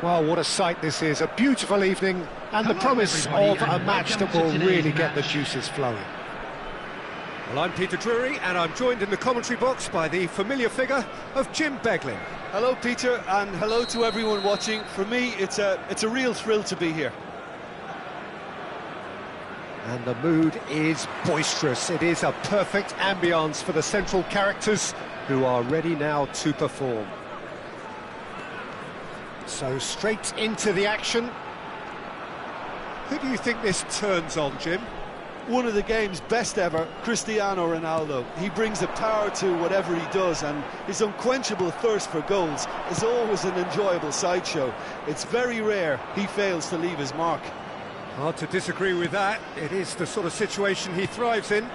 Well, what a sight this is. A beautiful evening and the promise of a match that will really get the juices flowing. Well, I'm Peter Drury and I'm joined in the commentary box by the familiar figure of Jim Beglin. Hello, Peter, and hello to everyone watching. For me, it's a real thrill to be here. And the mood is boisterous. It is a perfect ambience for the central characters who are ready now to perform. So straight into the action. Who do you think this turns on, Jim? One of the game's best ever, Cristiano Ronaldo. He brings a power to whatever he does, and his unquenchable thirst for goals is always an enjoyable sideshow. It's very rare he fails to leave his mark. Hard to disagree with that. It is the sort of situation he thrives in.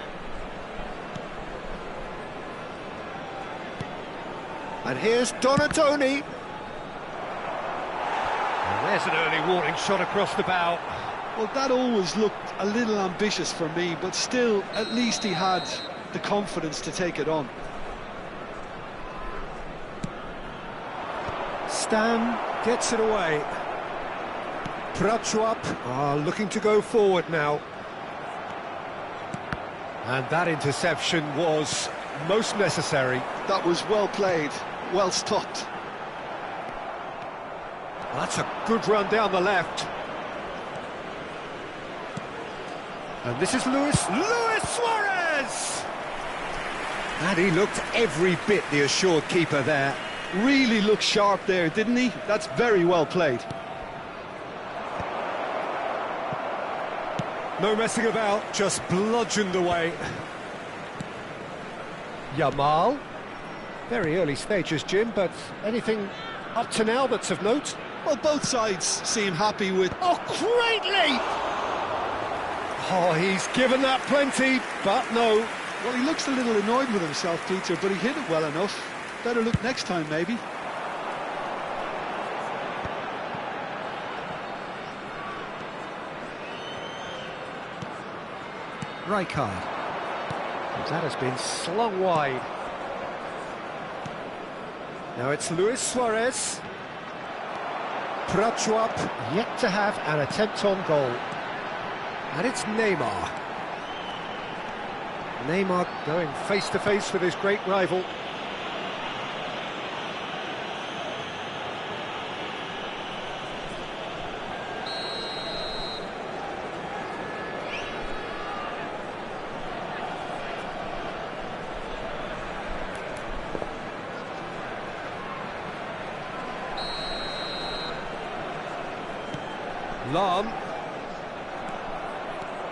And here's Donadoni. And there's an early warning shot across the bow. Well, that always looked a little ambitious for me, but still, at least he had the confidence to take it on. Stan gets it away. Prachuap are looking to go forward now. And that interception was most necessary. That was well played, well stopped. That's a good run down the left. And this is Luis Suarez! And he looked every bit the assured keeper there. Really looked sharp there, didn't he? That's very well played. No messing about, just bludgeoned away. Yamal. Very early stages, Jim, but anything up to now that's of note? Well, both sides seem happy with... Oh, great leap! Oh, he's given that plenty, but no. Well, he looks a little annoyed with himself, Peter, but he hit it well enough. Better look next time, maybe. Rijkaard. That has been slung wide. Now it's Luis Suarez. Prachuap yet to have an attempt on goal. And it's Neymar. Neymar going face-to-face with his great rival.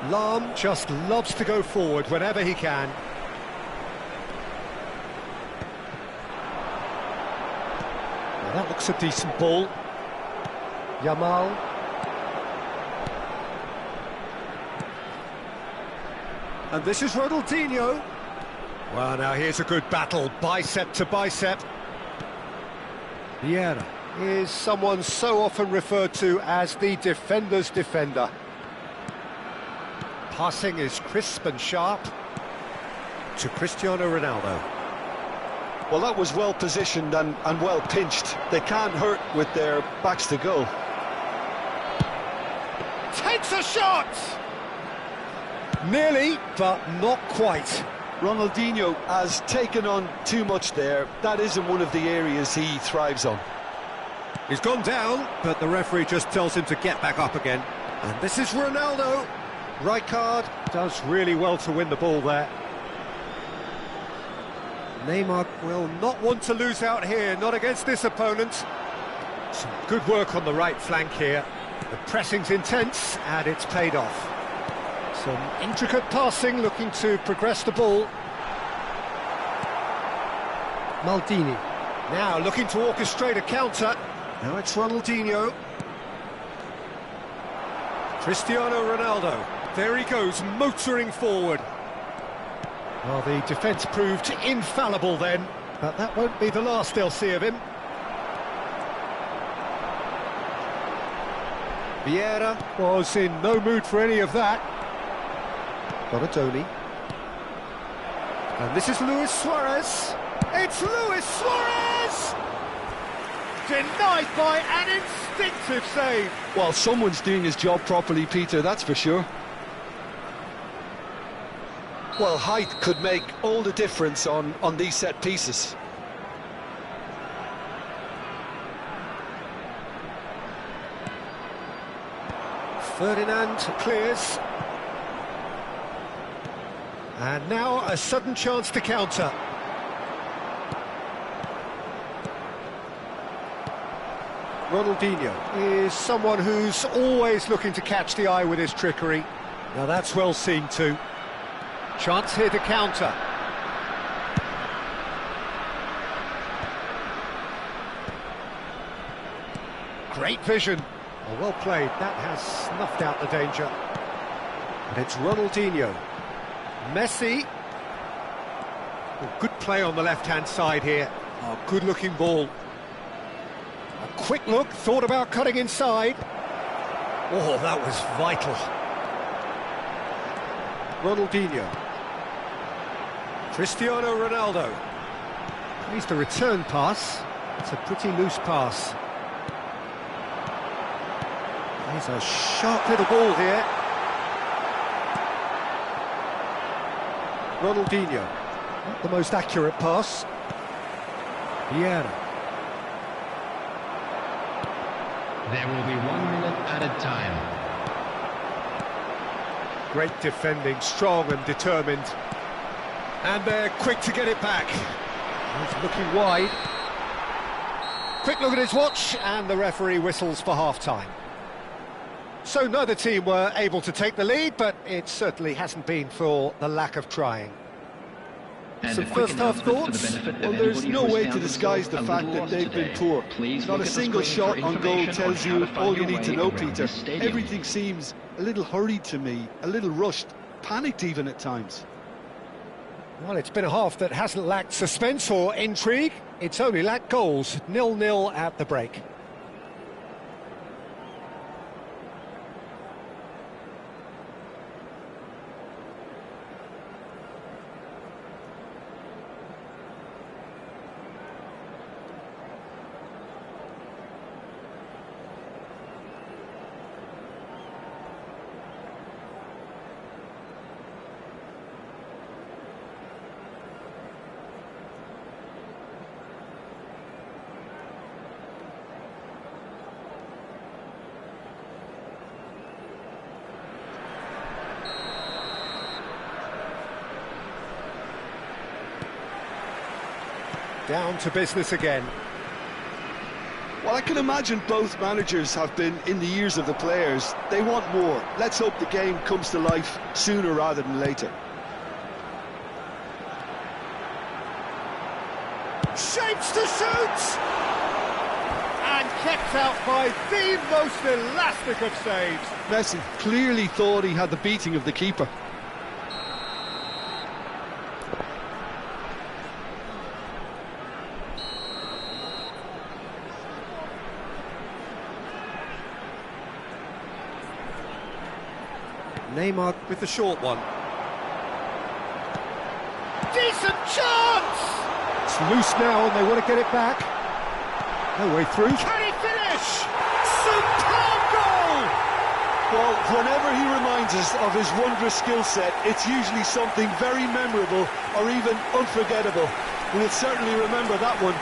Lam just loves to go forward whenever he can. Well, that looks a decent ball. Yamal. And this is Ronaldinho. Well, now here's a good battle, bicep to bicep. Vieira is someone so often referred to as the defender's defender. Passing is crisp and sharp to Cristiano Ronaldo. Well, that was well positioned and well pinched. They can't hurt with their backs to goal. Takes a shot! Nearly, but not quite. Ronaldinho has taken on too much there. That isn't one of the areas he thrives on. He's gone down, but the referee just tells him to get back up again. And this is Ronaldo. Rijkaard does really well to win the ball there. Neymar will not want to lose out here, not against this opponent. Some good work on the right flank here. The pressing's intense, and it's paid off. Some intricate passing, looking to progress the ball. Maldini, now looking to orchestrate a counter. Now it's Ronaldinho. Cristiano Ronaldo. There he goes, motoring forward. Well, the defence proved infallible then, but that won't be the last they'll see of him. Vieira was in no mood for any of that. Donadoni. And this is Luis Suarez. It's Luis Suarez! Denied by an instinctive save. Well, someone's doing his job properly, Peter, that's for sure. Well, height could make all the difference on these set pieces. Ferdinand clears. And now a sudden chance to counter. Ronaldinho is someone who's always looking to catch the eye with his trickery. Now that's well seen too. Chance here to counter. Great vision. Oh, well played. That has snuffed out the danger. And it's Ronaldinho. Messi. Oh, good play on the left-hand side here. Oh, good-looking ball. A quick look, thought about cutting inside. Oh, that was vital. Ronaldinho. Cristiano Ronaldo. Needs the return pass. It's a pretty loose pass. There's a sharp little ball here. Ronaldinho. Not the most accurate pass. Vieira. There will be 1 minute added time. Great defending, strong and determined. And they're quick to get it back. He's looking wide. Quick look at his watch, and the referee whistles for half-time. So neither team were able to take the lead, but it certainly hasn't been for the lack of trying. Some first-half thoughts? Well, there's no way to disguise the fact that they've been poor. Not a single shot on goal tells you all you need to know, Peter. Everything seems a little hurried to me, a little rushed, panicked even at times. Well, it's been a half that hasn't lacked suspense or intrigue. It's only lacked goals. 0-0 at the break. Down to business again. Well, I can imagine both managers have been in the ears of the players. They want more. Let's hope the game comes to life sooner rather than later. Shapes to shoot! And kept out by the most elastic of saves. Messi clearly thought he had the beating of the keeper. Neymar with the short one. Decent chance! It's loose now and they want to get it back. No way through. Can he finish? Superb goal! Well, whenever he reminds us of his wondrous skill set, it's usually something very memorable or even unforgettable. We'll certainly remember that one.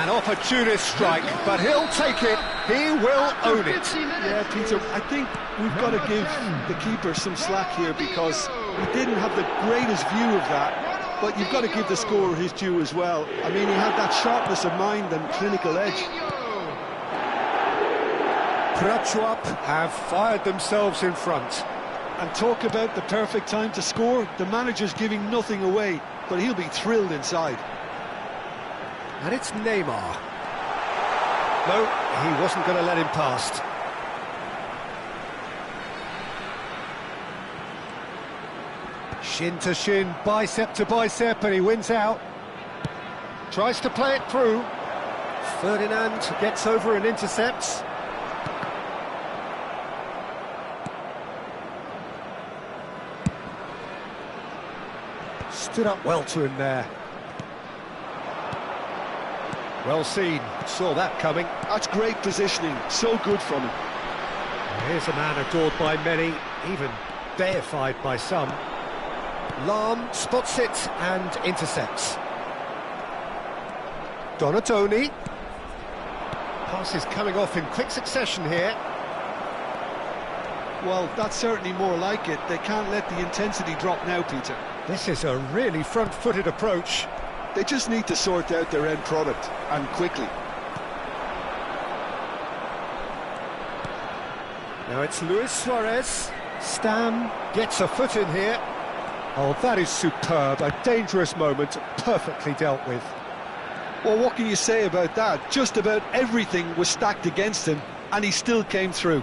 An opportunist strike, but he'll take it. He will own it. Yeah, Peter, I think we've got to give the keeper some slack here because he didn't have the greatest view of that, but you've got to give the scorer his due as well. I mean, he had that sharpness of mind and clinical edge. Prachuap have fired themselves in front. And talk about the perfect time to score. The manager's giving nothing away, but he'll be thrilled inside. And it's Neymar. No, he wasn't going to let him past. Shin to shin, bicep to bicep, and he wins out. Tries to play it through. Ferdinand gets over and intercepts. Stood up well to him there. Well seen, saw that coming. That's great positioning, so good from him. Here's a man adored by many, even deified by some. Lahm spots it and intercepts. Donatoni. Pass is coming off in quick succession here. Well, that's certainly more like it. They can't let the intensity drop now, Peter. This is a really front-footed approach. They just need to sort out their end product, and quickly. Now it's Luis Suarez. Stam gets a foot in here. Oh, that is superb. A dangerous moment, perfectly dealt with. Well, what can you say about that? Just about everything was stacked against him, and he still came through.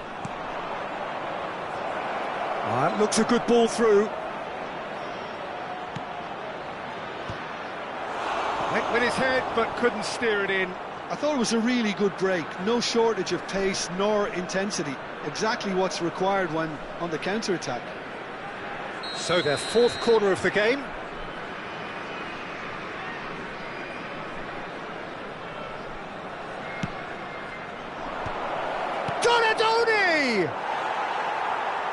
That looks a good ball through. Went with his head, but couldn't steer it in. I thought it was a really good break. No shortage of pace nor intensity. Exactly what's required when on the counter-attack. So their fourth corner of the game. Donadoni!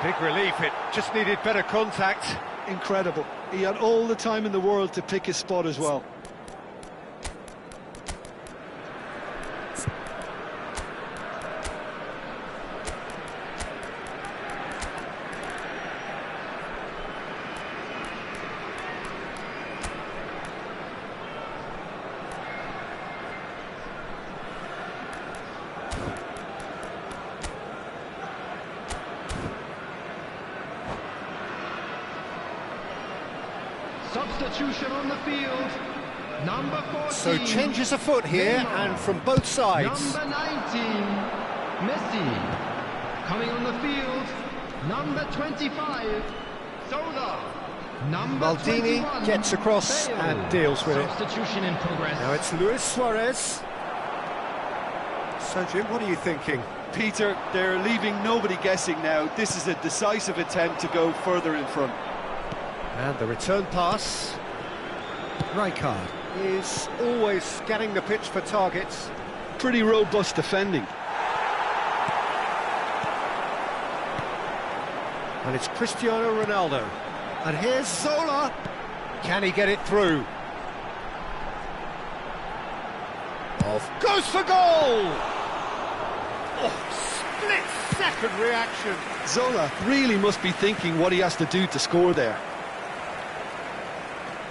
Big relief, it just needed better contact. Incredible. He had all the time in the world to pick his spot as well. Substitution on the field. Number 14. So changes afoot here, and from both sides. Number 19, Messi. Coming on the field, number 25, Zola. Number Maldini 21, gets across Bale. and deals with it. Substitution in progress. Now it's Luis Suarez. So Jim, what are you thinking? Peter, they're leaving nobody guessing now. This is a decisive attempt to go further in front. And the return pass. Rijkaard is always scanning the pitch for targets. Pretty robust defending. And it's Cristiano Ronaldo. And here's Zola. Can he get it through? Off goes for goal! Oh, split-second reaction. Zola really must be thinking what he has to do to score there.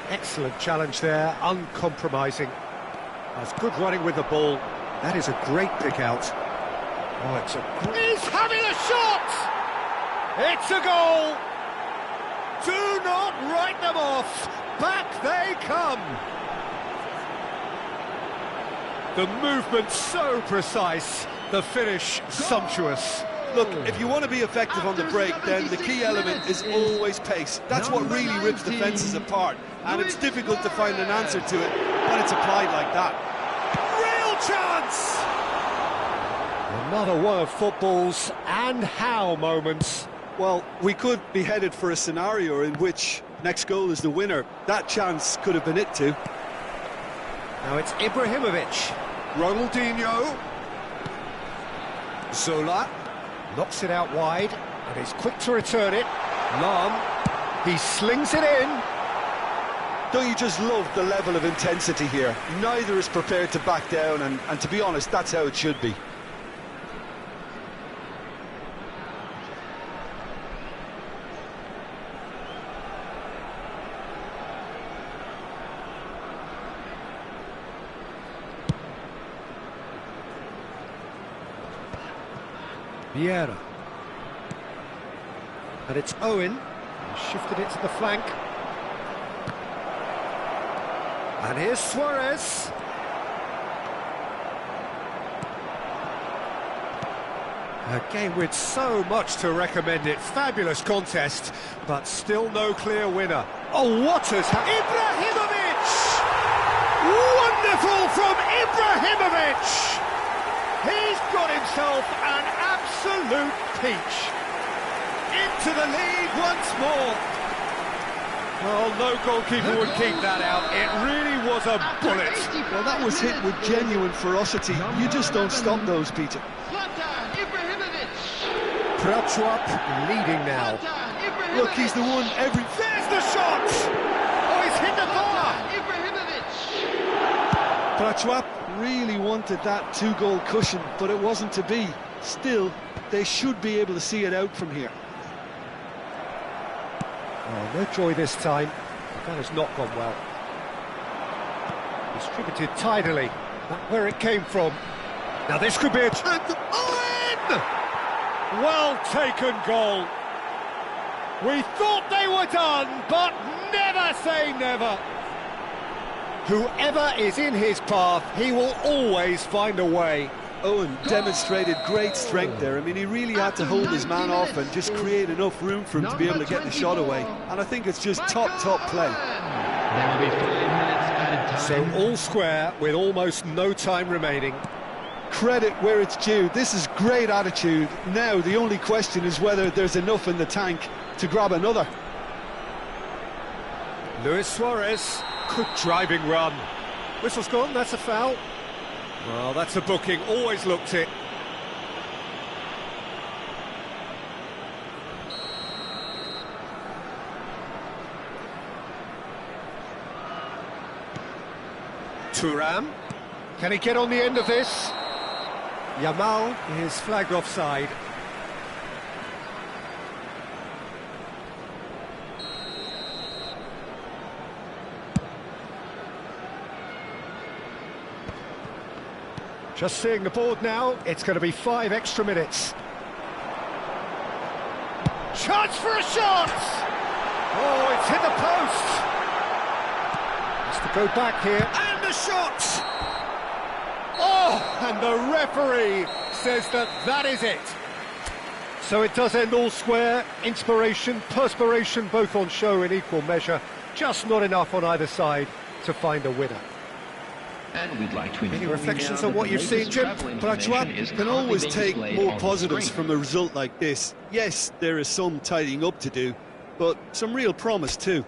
Excellent challenge there, uncompromising. That's good running with the ball. That is a great pick out. Oh, it's a great... He's having a shot! It's a goal! Do not write them off! Back they come! The movement so precise, the finish sumptuous. Look, if you want to be effective on the break, then the key element is always pace. That's what really rips defences apart, and it's difficult to find an answer to it when it's applied like that. Real chance! Another one of football's and how moments. Well, we could be headed for a scenario in which next goal is the winner. That chance could have been it too. Now it's Ibrahimovic. Ronaldinho. Zola. Knocks it out wide, and he's quick to return it. Lahm, he slings it in. Don't you just love the level of intensity here? Neither is prepared to back down, and to be honest, that's how it should be. Vieira. And it's Owen. He shifted it to the flank. And here's Suarez. A game with so much to recommend it. Fabulous contest, but still no clear winner. Oh, what has happened? Ibrahimovic! Wonderful from Ibrahimovic! He's got himself an absolute peach. Into the lead once more. Well, no goalkeeper would keep that out. It really was a bullet. Well, that was hit with genuine ferocity. You just don't stop those, Peter. Prachuap leading now. Look, he's the one every... There's the shot! Oh, he's hit the bar! Prachuap really wanted that two-goal cushion, but it wasn't to be. Still, they should be able to see it out from here. Oh, no joy this time. That has not gone well. Distributed tidily. That's where it came from. Now this could be a chance. Owen! Well taken goal. We thought they were done, but never say never. Whoever is in his path, he will always find a way. Owen demonstrated great strength there. I mean, he really had to hold his man off and just create enough room for him to be able to get the shot away. And I think it's just top play. There will be 5 minutes added time. So all square with almost no time remaining. Credit where it's due. This is great attitude. Now the only question is whether there's enough in the tank to grab another. Luis Suarez, good driving run. Whistle's gone, that's a foul. Well, that's a booking, always looked it. Thuram, can he get on the end of this? Yamal is flagged offside. Just seeing the board now, it's going to be 5 extra minutes. Chance for a shot! Oh, it's hit the post! Has to go back here, and the shot! Oh, and the referee says that is it. So it does end all square. Inspiration, perspiration, both on show in equal measure. Just not enough on either side to find a winner. And we'd like to Any reflections on what you've seen, Jim? Prachuap can always take more positives from a result like this. Yes, there is some tidying up to do, but some real promise too.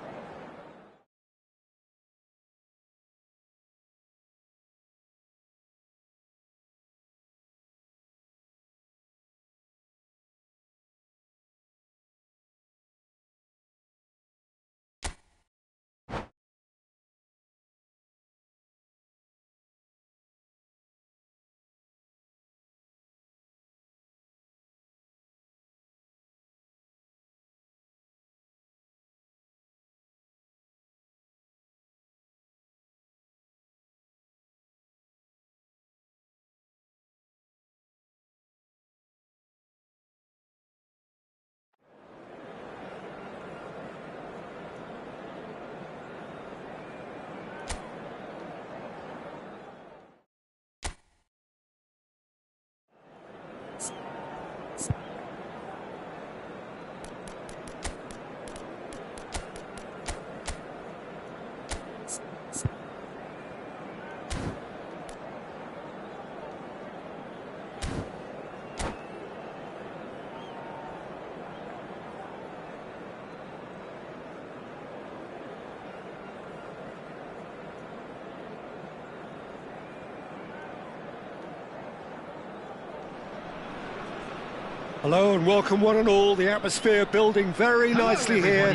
Hello and welcome one and all. The atmosphere building very nicely here.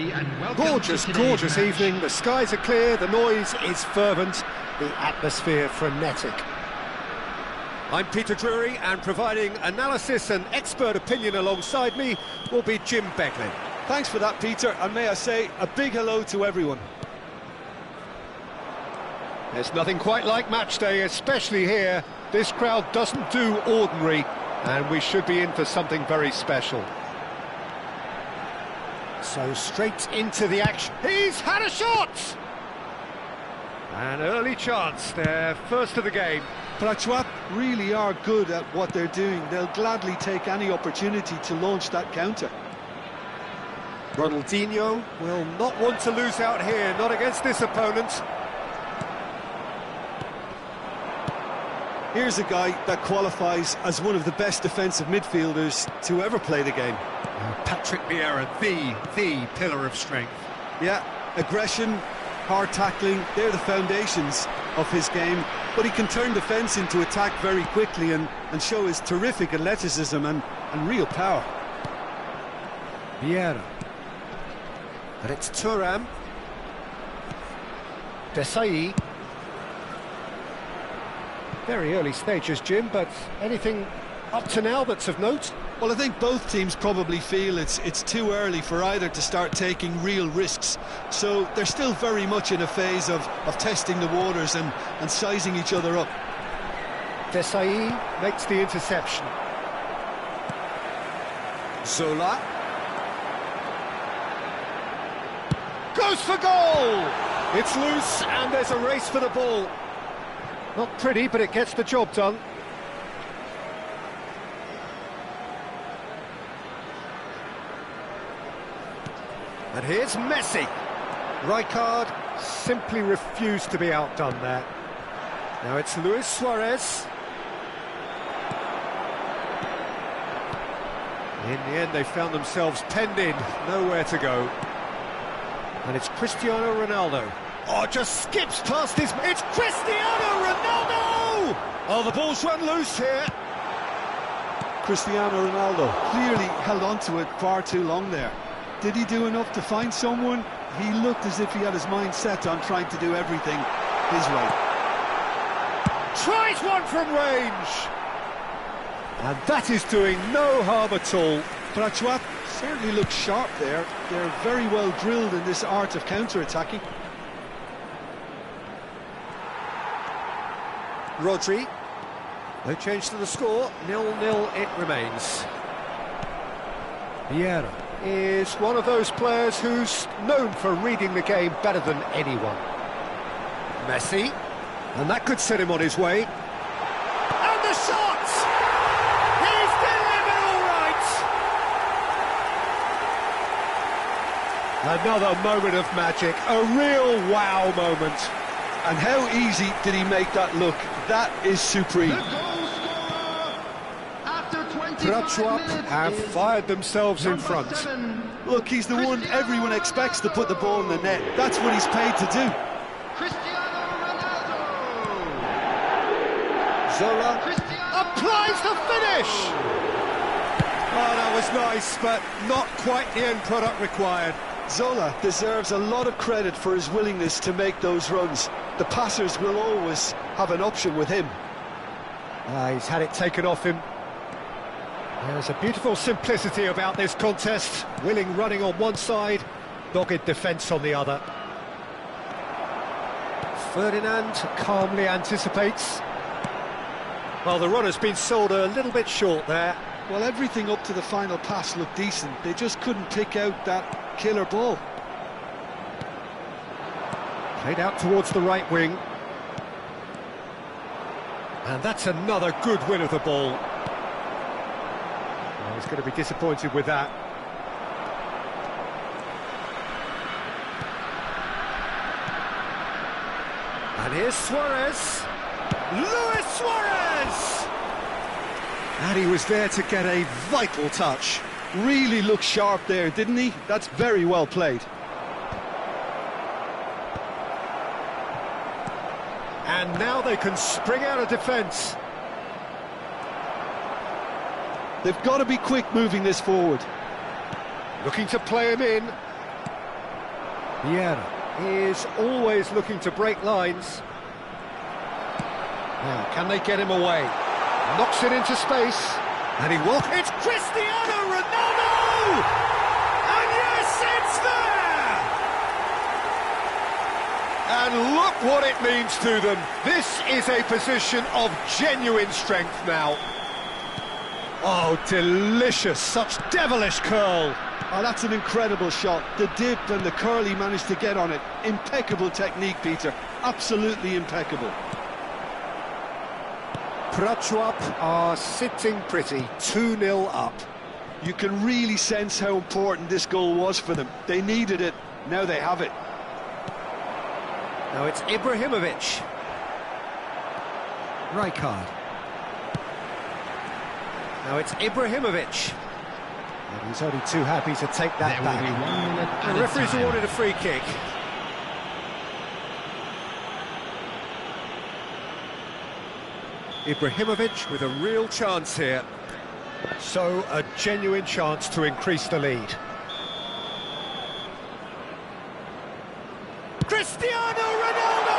Gorgeous, gorgeous evening. The skies are clear, the noise is fervent, the atmosphere frenetic. I'm Peter Drury, and providing analysis and expert opinion alongside me will be Jim Beglin. Thanks for that, Peter, and may I say a big hello to everyone. There's nothing quite like match day, especially here. This crowd doesn't do ordinary, and we should be in for something very special. So straight into the action. He's had a shot! An early chance, their first of the game. Prachuap really are good at what they're doing. They'll gladly take any opportunity to launch that counter. Ronaldinho will not want to lose out here, not against this opponent. Here's a guy that qualifies as one of the best defensive midfielders to ever play the game. Patrick Vieira, the pillar of strength. Yeah, Aggression, hard tackling, they're the foundations of his game, but he can turn defence into attack very quickly and show his terrific athleticism and real power. Vieira. And it's Thuram. Desai. Very early stages, Jim, but anything up to now that's of note? Well, I think both teams probably feel it's too early for either to start taking real risks. So they're still very much in a phase of testing the waters and sizing each other up. Desai makes the interception. Zola. Goes for goal! It's loose and there's a race for the ball. Not pretty, but it gets the job done. And here's Messi. Rijkaard simply refused to be outdone there. Now it's Luis Suarez. In the end, they found themselves penned in, nowhere to go. And it's Cristiano Ronaldo. Oh, just skips past his... It's Cristiano Ronaldo! Oh, the ball's run loose here. Cristiano Ronaldo clearly held on to it far too long there. Did he do enough to find someone? He looked as if he had his mind set on trying to do everything his way. Tries one from range! And that is doing no harm at all. Prachuap certainly looks sharp there. They're very well drilled in this art of counter-attacking. Rodri. No change to the score. 0-0 it remains. Vieira is one of those players who's known for reading the game better than anyone. Messi. And that could set him on his way. And the shot! He's delivered all right! Another moment of magic. A real wow moment. And how easy did he make that look? That is supreme. The goal scorer after 25 Prachuap minutes have is fired themselves in number front. 7, Look, he's the one everyone expects to put the ball in the net. That's what he's paid to do. Cristiano Ronaldo. Zola Cristiano applies the finish! Oh, that was nice, but not quite the end product required. Zola deserves a lot of credit for his willingness to make those runs. The passers will always have an option with him. He's had it taken off him. There's a beautiful simplicity about this contest. Willing running on one side, dogged defence on the other. Ferdinand calmly anticipates. Well, the run has been sold a little bit short there. Well, everything up to the final pass looked decent. They just couldn't pick out that killer ball. Played out towards the right wing. And that's another good win of the ball. Well, he's going to be disappointed with that. And here's Suarez. Luis Suarez! And he was there to get a vital touch. Really looked sharp there, didn't he? That's very well played. And now they can spring out of defence. They've got to be quick moving this forward. Looking to play him in. Vieira is always looking to break lines. Now, can they get him away? Knocks it into space. And he will. It's Cristiano Ronaldo! And yes, it's there! And look what it means to them. This is a position of genuine strength now. Oh, delicious. Such devilish curl. Oh, that's an incredible shot. The dip and the curl he managed to get on it. Impeccable technique, Peter. Absolutely impeccable. Prachuap are sitting pretty, 2-0 up. You can really sense how important this goal was for them. They needed it, now they have it. Now it's Ibrahimovic. Rijkaard. Now it's Ibrahimovic. And he's only too happy to take that There will back. be 1 minute The added referee's time. awarded a free kick. Ibrahimovic with a real chance here. So, a genuine chance to increase the lead. Cristiano Ronaldo!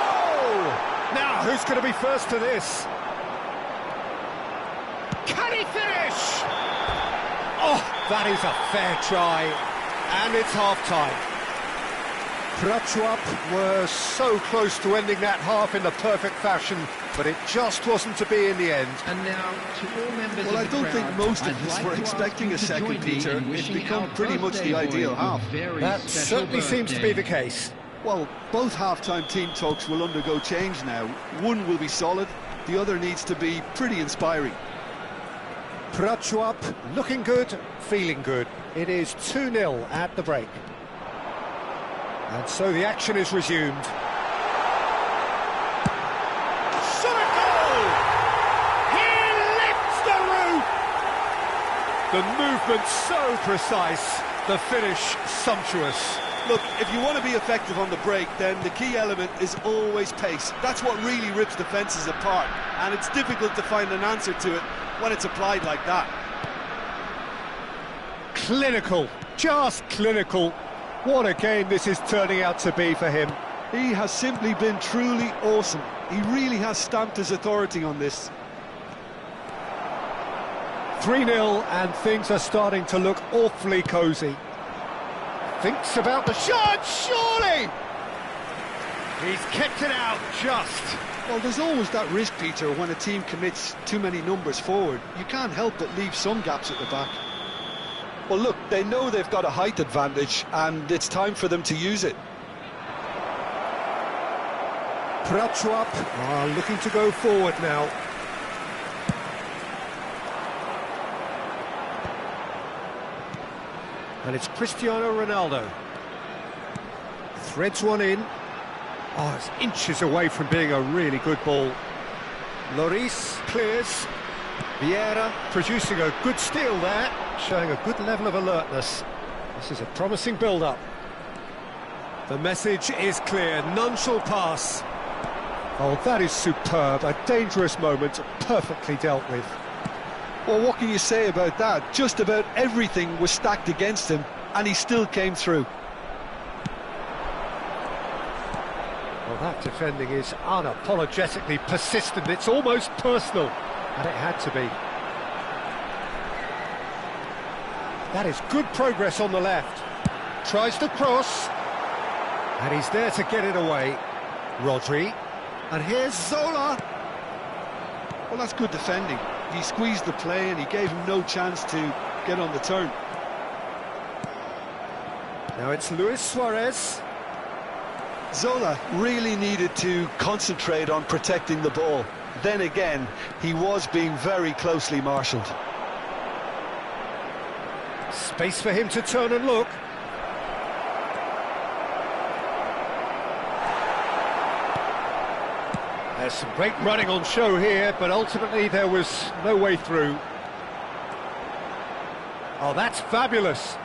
Now, who's going to be first to this? Can he finish? Oh, that is a fair try. And it's half-time. Prachuap were so close to ending that half in the perfect fashion, but it just wasn't to be in the end. And now, to all members Well, of I the don't think crowd, most I'd of us like were to ask expecting you a to second, join me Peter. in It's wishing become our pretty much birthday the ideal boy a half. very That special certainly seems to be birthday. the case. Well, both half-time team talks will undergo change now. One will be solid, the other needs to be pretty inspiring. Prachuap looking good, feeling good. It is 2-0 at the break. And so the action is resumed. Shot goal! He lifts the roof! The movement so precise, the finish sumptuous. Look, if you want to be effective on the break, then the key element is always pace. That's what really rips defences apart, and it's difficult to find an answer to it when it's applied like that. Clinical, just clinical. What a game this is turning out to be for him. He has simply been truly awesome. He really has stamped his authority on this. 3-0 and things are starting to look awfully cosy. Thinks about the shot, surely! He's kept it out just. Well, there's always that risk, Peter, when a team commits too many numbers forward. You can't help but leave some gaps at the back. Well, look, they know they've got a height advantage, and it's time for them to use it. Prachuap are looking to go forward now. And it's Cristiano Ronaldo. Threads one in. Oh, it's inches away from being a really good ball. Lloris clears. Vieira producing a good steal there, showing a good level of alertness. This is a promising build-up. The message is clear, none shall pass. Oh, that is superb, a dangerous moment, perfectly dealt with. Well, what can you say about that? Just about everything was stacked against him, and he still came through. Well, that defending is unapologetically persistent, it's almost personal, and it had to be. That is good progress on the left. Tries to cross, and he's there to get it away. Rodri, and here's Zola. Well, that's good defending. He squeezed the play and he gave him no chance to get on the turn. Now it's Luis Suarez. Zola really needed to concentrate on protecting the ball. Then again, he was being very closely marshalled. Space for him to turn and look. There's some great running on show here, but ultimately there was no way through. Oh, that's fabulous.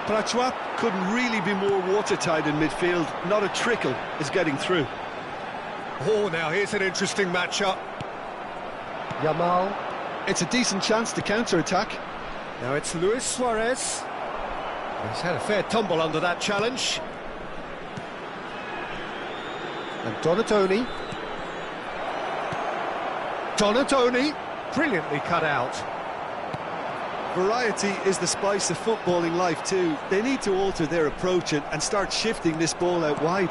Prachuap couldn't really be more watertight in midfield. Not a trickle is getting through. Oh, now here's an interesting matchup. Yamal. It's a decent chance to counter-attack. Now it's Luis Suarez. He's had a fair tumble under that challenge. And Donatoni. Donatoni, brilliantly cut out. Variety is the spice of footballing life too. They need to alter their approach and start shifting this ball out wide.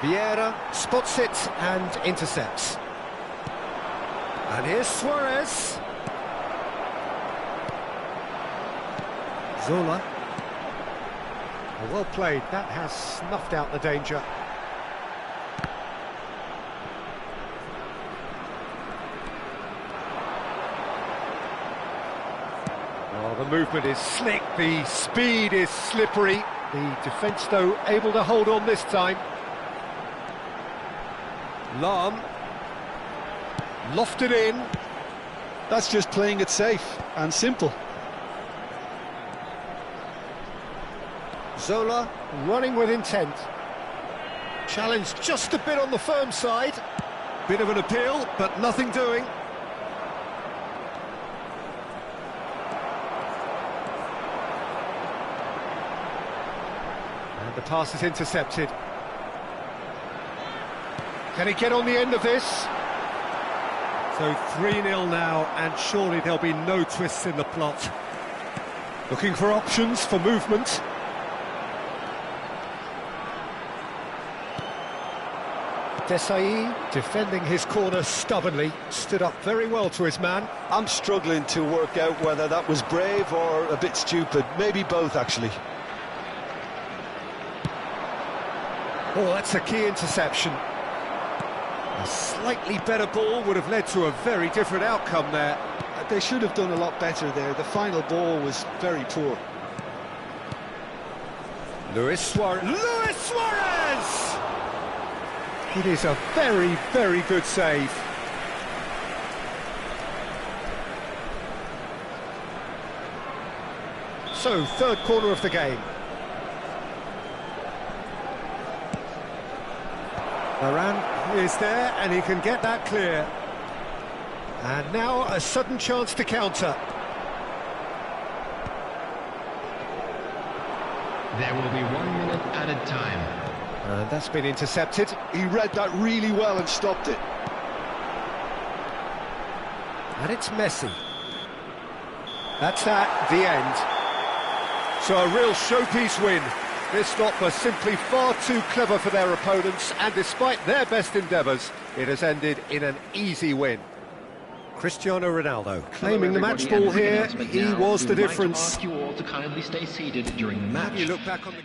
Vieira spots it and intercepts. And here's Suarez. Zola. Well played, that has snuffed out the danger. Oh, the movement is slick, the speed is slippery. The defence, though, able to hold on this time. Lam. Lofted in. That's just playing it safe and simple. Zola running with intent. Challenged just a bit on the firm side. Bit of an appeal, but nothing doing. And the pass is intercepted. Can he get on the end of this? So 3-0 now, and surely there'll be no twists in the plot. Looking for options for movement. Desai, defending his corner stubbornly, stood up very well to his man. I'm struggling to work out whether that was brave or a bit stupid. Maybe both, actually. Oh, that's a key interception. A slightly better ball would have led to a very different outcome there. They should have done a lot better there. The final ball was very poor. Luis Suarez! Luis Suarez! It is a very, very good save. So, third corner of the game. Varane is there, and he can get that clear. And now a sudden chance to counter. There will be 1 minute added time. And that's been intercepted. He read that really well and stopped it. And it's Messi. That's that, the end. So a real showpiece win. This lot was simply far too clever for their opponents, and despite their best endeavours, it has ended in an easy win. Cristiano Ronaldo claiming the match ball here. He was the difference. Ask you all to kindly stay seated during the match. You look back on the